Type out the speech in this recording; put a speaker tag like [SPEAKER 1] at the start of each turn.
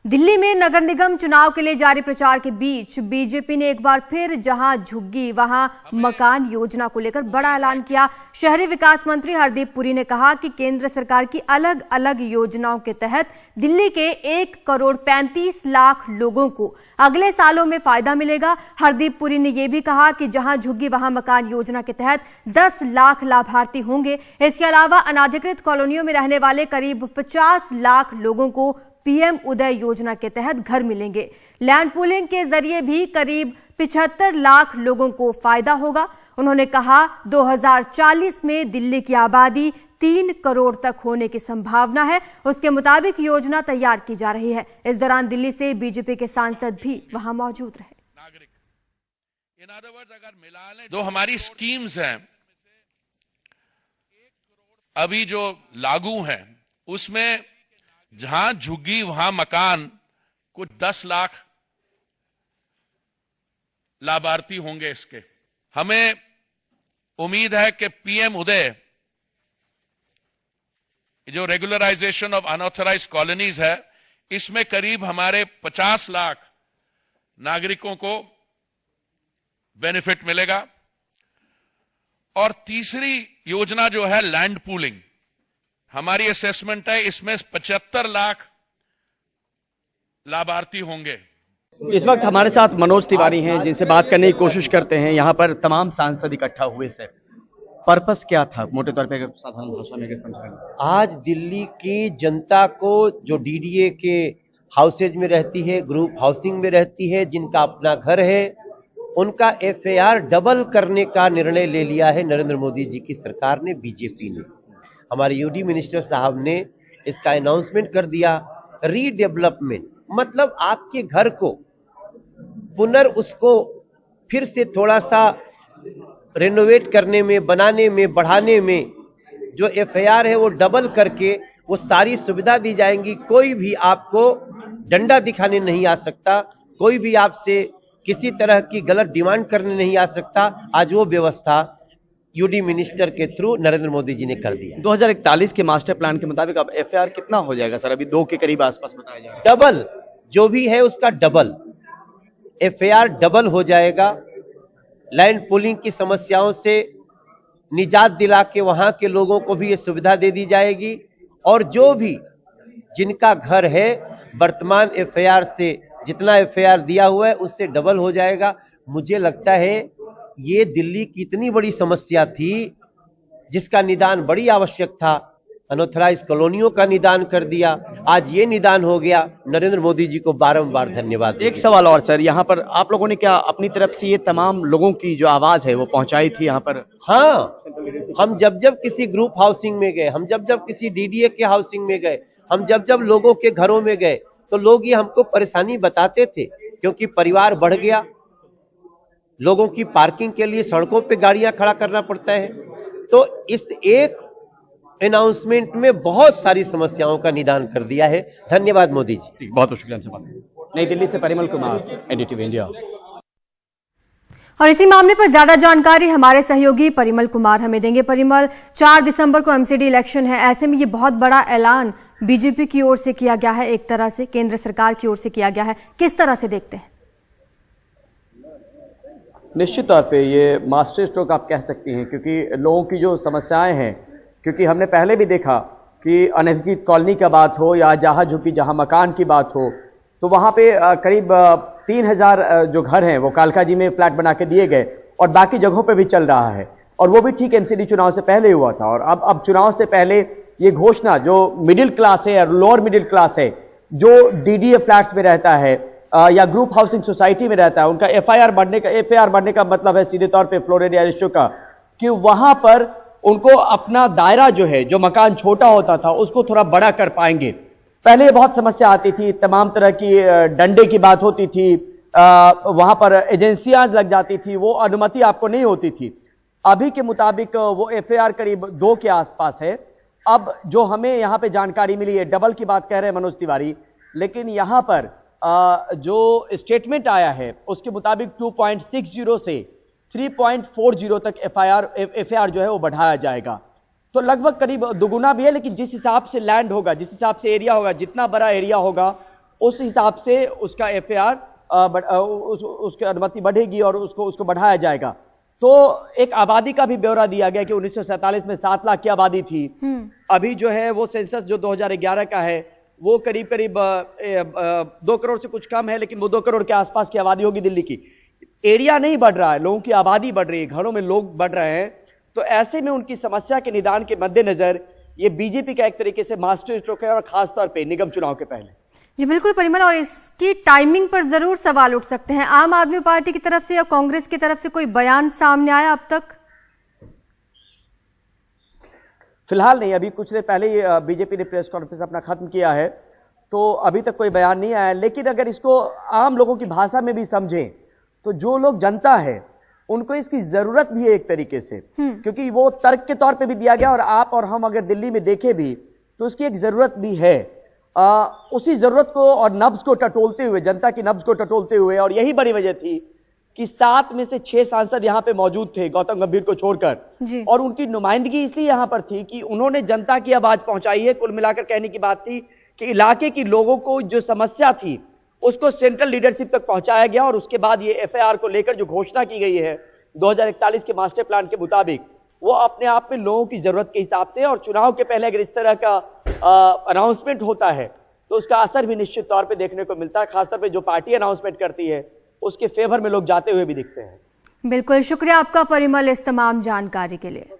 [SPEAKER 1] दिल्ली में नगर निगम चुनाव के लिए जारी प्रचार के बीच बीजेपी ने एक बार फिर जहां झुग्गी वहां मकान योजना को लेकर बड़ा ऐलान किया। शहरी विकास मंत्री हरदीप पुरी ने कहा कि केंद्र सरकार की अलग अलग योजनाओं के तहत दिल्ली के 1,35,00,000 लोगों को अगले सालों में फायदा मिलेगा। हरदीप पुरी ने यह भी कहा कि जहां झुग्गी वहां मकान योजना के तहत 10 लाख लाभार्थी होंगे। इसके अलावा अनाधिकृत कॉलोनियों में रहने वाले करीब 50 लाख लोगों को पीएम उदय योजना के तहत घर मिलेंगे। लैंड पूलिंग के जरिए भी करीब 75 लाख लोगों को फायदा होगा। उन्होंने कहा 2040 में दिल्ली की आबादी 3 करोड़ तक होने की संभावना है। उसके मुताबिक योजना तैयार की जा रही है। इस दौरान दिल्ली से बीजेपी के सांसद भी वहां मौजूद रहे।
[SPEAKER 2] अगर मिला लें जो हमारी स्कीम्स हैं अभी जो लागू हैं उसमें जहां झुग्गी वहां मकान कुछ 10 लाख लाभार्थी होंगे। इसके हमें उम्मीद है कि पीएम उदय जो रेगुलराइजेशन ऑफ अनऑथराइज्ड कॉलोनीज है इसमें करीब हमारे 50 लाख नागरिकों को बेनिफिट मिलेगा। और तीसरी योजना जो है लैंड पूलिंग, हमारी असेसमेंट है इसमें 75 लाख लाभार्थी होंगे।
[SPEAKER 3] इस वक्त हमारे साथ मनोज तिवारी हैं जिनसे बात करने की कोशिश करते हैं। यहाँ पर तमाम सांसद इकट्ठा हुए से पर्पस क्या था मोटे तौर पे अगर साधारण भाषा में समझाएं?
[SPEAKER 4] आज दिल्ली की जनता को जो डीडीए के हाउसेज में रहती है, ग्रुप हाउसिंग में रहती है, जिनका अपना घर है, उनका एफएआर डबल करने का निर्णय ले लिया है नरेंद्र मोदी जी की सरकार ने, बीजेपी ने। हमारे यूडी मिनिस्टर साहब ने इसका अनाउंसमेंट कर दिया। रीडेवलपमेंट मतलब आपके घर को उसको फिर से थोड़ा सा रेनोवेट करने में, बनाने में, बढ़ाने में जो एफआईआर है वो डबल करके वो सारी सुविधा दी जाएंगी। कोई भी आपको डंडा दिखाने नहीं आ सकता, कोई भी आपसे किसी तरह की गलत डिमांड करने नहीं आ सकता। आज वो व्यवस्था यूडी मिनिस्टर के थ्रू नरेंद्र मोदी जी ने कर दिया।
[SPEAKER 3] 2041 के मास्टर प्लान के मुताबिक अब एफआईआर कितना हो जाएगा सर? अभी 2 के करीब आसपास बताया जा रहा है।
[SPEAKER 4] डबल जो भी है उसका डबल एफआईआर डबल हो जाएगा। लैंड पूलिंग की समस्याओं से निजात दिला के वहां के लोगों को भी ये सुविधा दे दी जाएगी। और जो भी जिनका घर है वर्तमान एफआईआर से जितना एफआईआर दिया हुआ है उससे डबल हो जाएगा। मुझे लगता है ये दिल्ली की इतनी बड़ी समस्या थी जिसका निदान बड़ी आवश्यक था। अनऑथराइज्ड कॉलोनियों का निदान कर दिया, आज ये निदान हो गया। नरेंद्र मोदी जी को बारंबार धन्यवाद।
[SPEAKER 3] एक सवाल और सर, यहाँ पर आप लोगों ने क्या अपनी तरफ से ये तमाम लोगों की जो आवाज है वो पहुंचाई थी यहाँ पर?
[SPEAKER 4] हाँ, हम जब जब किसी ग्रुप हाउसिंग में गए, हम जब जब किसी डीडीए के हाउसिंग में गए, हम जब जब लोगों के घरों में गए तो लोग ये हमको परेशानी बताते थे क्योंकि परिवार बढ़ गया, लोगों की पार्किंग के लिए सड़कों पे गाड़ियां खड़ा करना पड़ता है। तो इस एक अनाउंसमेंट में बहुत सारी समस्याओं का निदान कर दिया है। धन्यवाद मोदी जी।
[SPEAKER 3] बहुत शुक्रिया। नई दिल्ली से परिमल कुमार, एनडीटीवी इंडिया।
[SPEAKER 1] और इसी मामले पर ज्यादा जानकारी हमारे सहयोगी परिमल कुमार हमें देंगे। परिमल, 4 दिसंबर को एमसीडी इलेक्शन है, ऐसे में ये बहुत बड़ा ऐलान बीजेपी की ओर से किया गया है, एक तरह से केंद्र सरकार की ओर से किया गया है, किस तरह से देखते हैं?
[SPEAKER 3] निश्चित तौर पे ये मास्टर स्ट्रोक आप कह सकती हैं क्योंकि लोगों की जो समस्याएं हैं, क्योंकि हमने पहले भी देखा कि अनधिकृत कॉलोनी का बात हो या जहां झुग्गी जहां मकान की बात हो, तो वहां पे करीब 3000 जो घर हैं वो कालका जी में फ्लैट बना के दिए गए और बाकी जगहों पे भी चल रहा है। और वो भी ठीक एमसीडी चुनाव से पहले हुआ था। और अब चुनाव से पहले ये घोषणा जो मिडिल क्लास है या लोअर मिडिल क्लास है जो डीडीए फ्लैट्स में रहता है या ग्रुप हाउसिंग सोसाइटी में रहता है, उनका एफआईआर बढ़ने का मतलब है सीधे तौर पे फ्लोरिडा रेशियो का, कि वहां पर उनको अपना दायरा जो है, जो मकान छोटा होता था उसको थोड़ा बड़ा कर पाएंगे। पहले बहुत समस्या आती थी, तमाम तरह की डंडे की बात होती थी, वहां पर एजेंसियां लग जाती थी, वो अनुमति आपको नहीं होती थी। अभी के मुताबिक वो एफआईआर करीब 2 के आसपास है। अब जो हमें यहां पे जानकारी मिली है, डबल की बात कह रहे हैं मनोज तिवारी, लेकिन यहां पर जो स्टेटमेंट आया है उसके मुताबिक 2.60 से 3.40 तक एफआईआर जो है वो बढ़ाया जाएगा। तो लगभग करीब दुगुना भी है, लेकिन जिस हिसाब से लैंड होगा, जिस हिसाब से एरिया होगा, जितना बड़ा एरिया होगा उस हिसाब से उसका एफआईआर उसकी अनुमति बढ़ेगी और उसको बढ़ाया जाएगा। तो एक आबादी का भी ब्यौरा दिया गया कि 1947 में 7 लाख की आबादी थी। अभी जो है वो सेंसस जो 2011 का है वो करीब 2 करोड़ से कुछ कम है, लेकिन वो 2 करोड़ के आसपास की आबादी होगी दिल्ली की। एरिया नहीं बढ़ रहा है, लोगों की आबादी बढ़ रही है, घरों में लोग बढ़ रहे हैं। तो ऐसे में उनकी समस्या के निदान के मद्देनजर ये बीजेपी का एक तरीके से मास्टर स्ट्रोक है, और खासतौर पर निगम चुनाव के पहले।
[SPEAKER 1] जी बिल्कुल परिमल, और इसकी टाइमिंग पर जरूर सवाल उठ सकते हैं। आम आदमी पार्टी की तरफ से या कांग्रेस की तरफ से कोई बयान सामने आया अब तक?
[SPEAKER 3] फिलहाल नहीं, अभी कुछ देर पहले ही बीजेपी ने प्रेस कॉन्फ्रेंस अपना खत्म किया है, तो अभी तक कोई बयान नहीं आया। लेकिन अगर इसको आम लोगों की भाषा में भी समझें तो जो लोग जनता है उनको इसकी जरूरत भी है एक तरीके से, क्योंकि वो तर्क के तौर पे भी दिया गया। और आप और हम अगर दिल्ली में देखें भी तो उसकी एक जरूरत भी है। उसी जरूरत को और नब्ज को टटोलते हुए, जनता की नब्ज को टटोलते हुए, और यही बड़ी वजह थी कि 7 में से 6 सांसद यहां पे मौजूद थे गौतम गंभीर को छोड़कर, और उनकी नुमाइंदगी इसलिए यहां पर थी कि उन्होंने जनता की आवाज पहुंचाई है। कुल मिलाकर कहने की बात थी कि इलाके की लोगों को जो समस्या थी उसको सेंट्रल लीडरशिप तक पहुंचाया गया, और उसके बाद ये एफआईआर को लेकर जो घोषणा की गई है 2041 के मास्टर प्लान के मुताबिक, वो अपने आप में लोगों की जरूरत के हिसाब से, और चुनाव के पहले अगर इस तरह का अनाउंसमेंट होता है तो उसका असर भी निश्चित तौर पे देखने को मिलता है। खासतौर पे जो पार्टी अनाउंसमेंट करती है उसके फेवर में लोग जाते हुए भी दिखते हैं।
[SPEAKER 1] बिल्कुल, शुक्रिया आपका परिमल इस तमाम जानकारी के लिए।